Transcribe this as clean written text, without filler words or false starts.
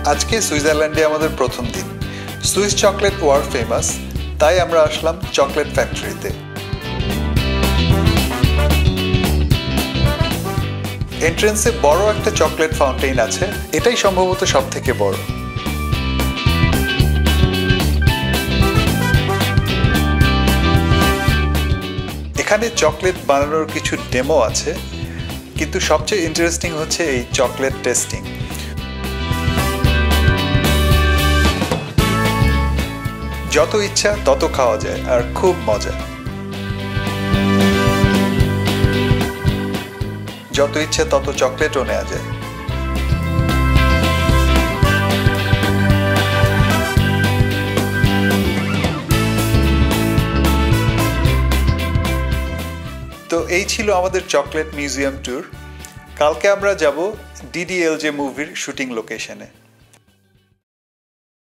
আজকে সুইজারল্যান্ডে আমাদের প্রথম দিন। সুইস চকলেট ওয়ার্ল্ড ফেমাস, তাই আমরা আসলাম চকলেট ফ্যাক্টরিতে। এন্ট্রেন্সে বড় একটা চকলেট ফাউন্টেইন আছে, এটাই সম্ভবত সব থেকে বড়। এখানে চকলেট বানানোর কিছু ডেমো আছে, কিন্তু সবচেয়ে ইন্টারেস্টিং হচ্ছে এই চকলেট টেস্টিং। যত ইচ্ছা তত খাওয়া যায় আর খুব মজা। যত ইচ্ছা তত চকলেটও নেওয়া যায়। তো এই ছিল আমাদের চকলেট মিউজিয়াম ট্যুর। কালকে আমরা যাব ডিডিএলজে মুভির শুটিং লোকেশনে।